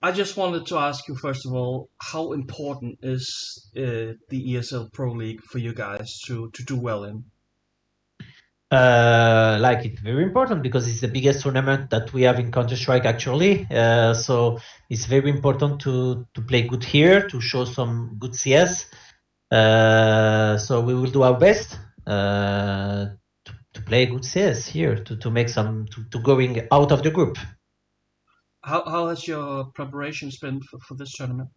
I just wanted to ask you first of all, how important is the ESL Pro League for you guys to do well in? Like it's very important because it's the biggest tournament that we have in Counter-Strike actually. So it's very important to play good here, to show some good CS. So we will do our best to play good CS here, to make some to going out of the group. How has your preparations been for this tournament?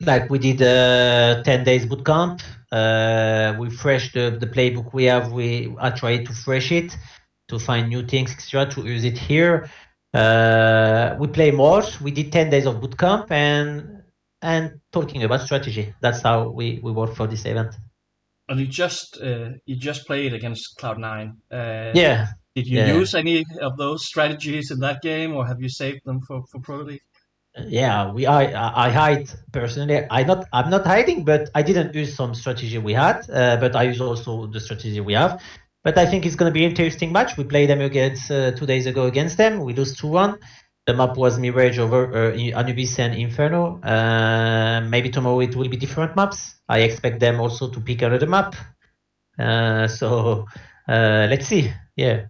Like we did 10 days boot camp. We fresh the playbook we have. I try to fresh it to find new things extra to use it here. We play more. We did 10 days of boot camp and talking about strategy. That's how we work for this event. And you just played against Cloud9. Yeah. Did you use any of those strategies in that game, or have you saved them for Pro League? Yeah, I hide personally. I'm not hiding, but I didn't use some strategy we had. But I use also the strategy we have. But I think it's going to be an interesting match. We played them against 2 days ago against them. We lose 2-1. The map was Mirage over Anubis and Inferno. Maybe tomorrow it will be different maps. I expect them also to pick another map. So let's see. Yeah.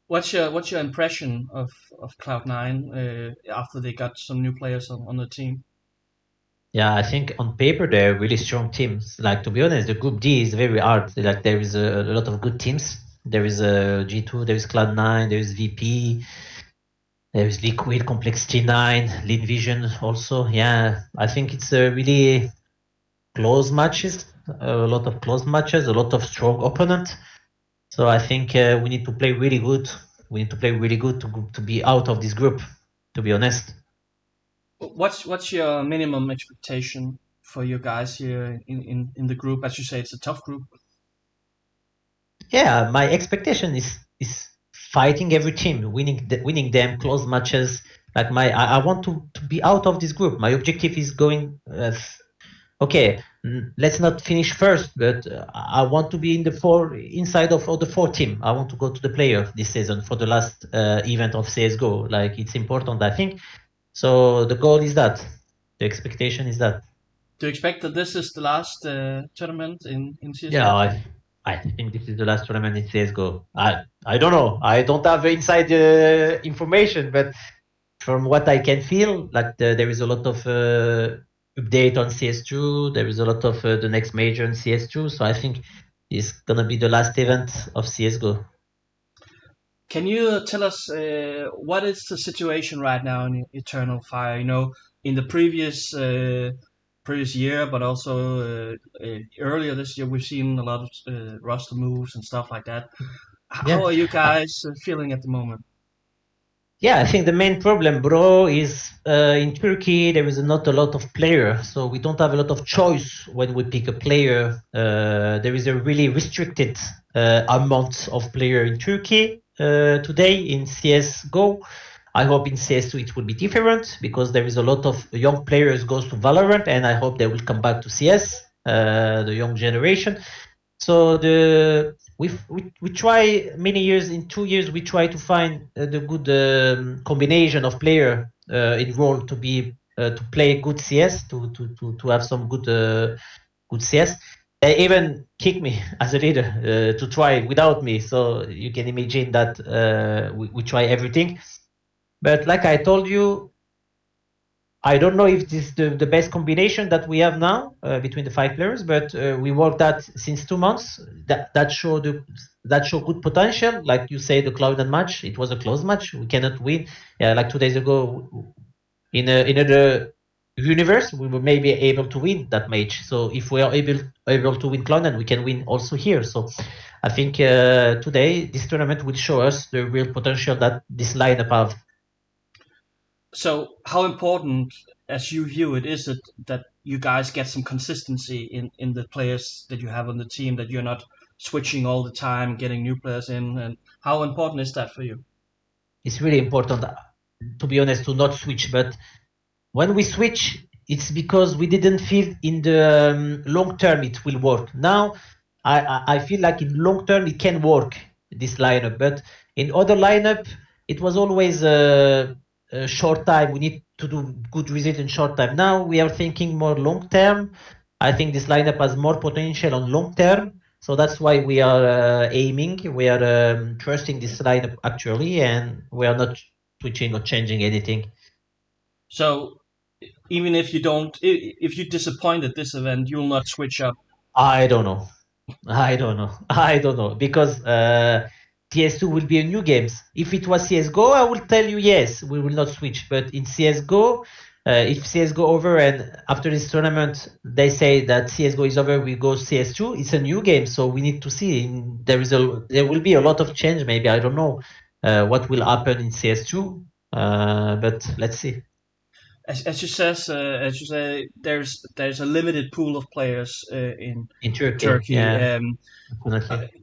What's your impression of Cloud9 after they got some new players on the team? Yeah, I think on paper they're really strong teams. Like to be honest, the Group D is very hard. Like there is a lot of good teams. There is a G2, there is Cloud9, there is VP, there is Liquid, Complexity 9, Lead Vision also. Yeah, I think it's a really close matches, a lot of close matches, a lot of strong opponent. So I think we need to play really good. We need to play really good to be out of this group, to be honest. What's your minimum expectation for you guys here in the group? As you say, it's a tough group. Yeah, my expectation is fighting every team, winning them close matches. Like I want to be out of this group. My objective is going. Okay, let's not finish first, but I want to be in the inside of the four team. I want to go to the playoff this season for the last event of CS:GO. Like it's important, I think. So the goal is that. The expectation is that. Do you expect that this is the last tournament in CS:GO? Yeah, I think this is the last tournament in CS:GO. I don't know. I don't have inside information, but from what I can feel, like there is a lot of update on CS2. There is a lot of the next major in CS2. So I think it's gonna be the last event of CS:GO. Can you tell us what is the situation right now in Eternal Fire? You know, in the previous year, but also earlier this year, we've seen a lot of roster moves and stuff like that. Yeah. How are you guys feeling at the moment? Yeah, I think the main problem, bro, is in Turkey there is not a lot of players, so we don't have a lot of choice when we pick a player. There is a really restricted amount of player in Turkey today in CS:GO. I hope in CS2 it will be different because there is a lot of young players goes to Valorant, and I hope they will come back to CS, the young generation. So we try many years. In 2 years we try to find the good combination of player in role to be to play good CS, to have some good CS. They even kick me as a leader to try without me. So you can imagine that we try everything. But like I told you, I don't know if this is the best combination that we have now between the 5 players, but we worked that since 2 months. That show good potential. Like you say, the Cloud9 match, it was a close match. We cannot win. Yeah, like 2 days ago, in another universe, we were maybe able to win that match. So if we are able to win Cloud9, we can win also here. So I think today this tournament will show us the real potential that this lineup have. So, how important, as you view it, is it that you guys get some consistency in the players that you have on the team, that you're not switching all the time, getting new players in, and how important is that for you? It's really important, to be honest, to not switch. But when we switch, it's because we didn't feel in the long term it will work. Now, I feel like in long term it can work, this lineup. But in other lineup, it was always a short time. We need to do good result in short time. Now we are thinking more long term. I think this lineup has more potential on long term. So that's why we are aiming. We are trusting this lineup actually, and we are not switching or changing anything. So even if you don't, if you disappoint at this event, you'll not switch up. I don't know. I don't know. I don't know because CS2 will be a new games. If it was CS:GO, I will tell you yes, we will not switch. But in CS:GO, if CS:GO over and after this tournament they say that CS:GO is over, we go CS2. It's a new game, so we need to see. There will be a lot of change. Maybe I don't know what will happen in CS2, but let's see. As you say, there's a limited pool of players In Turkey, Turkey. yeah, Uh, definitely.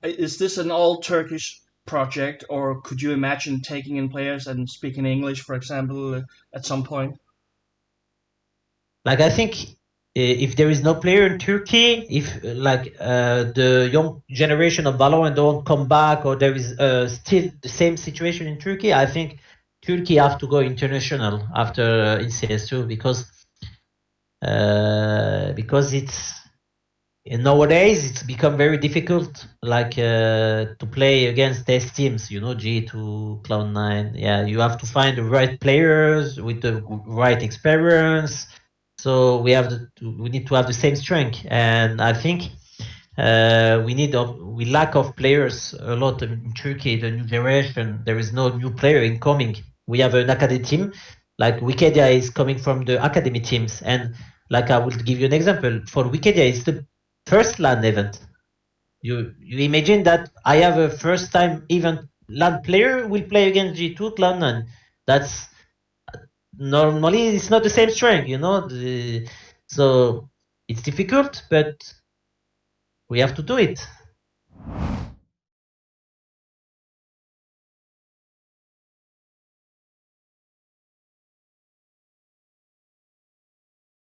is this an all Turkish project, or could you imagine taking in players and speaking English, for example, at some point? Like I think if there is no player in Turkey, if the young generation of Valorant don't come back, or there is still the same situation in Turkey, I think Turkey have to go international after in CS2 because it's nowadays it's become very difficult to play against these teams, you know, G2, Cloud9. Yeah, you have to find the right players with the right experience. So we need to have the same strength, and I think we lack of players a lot in Turkey. The new generation, there is no new player incoming. We have an academy team, like Wikidia is coming from the academy teams, and like I will give you an example for Wikidia, it's the first LAN event. You imagine that I have a first time event LAN player will play against G2 Cloud9. That's normally it's not the same strength, you know. So it's difficult, but we have to do it.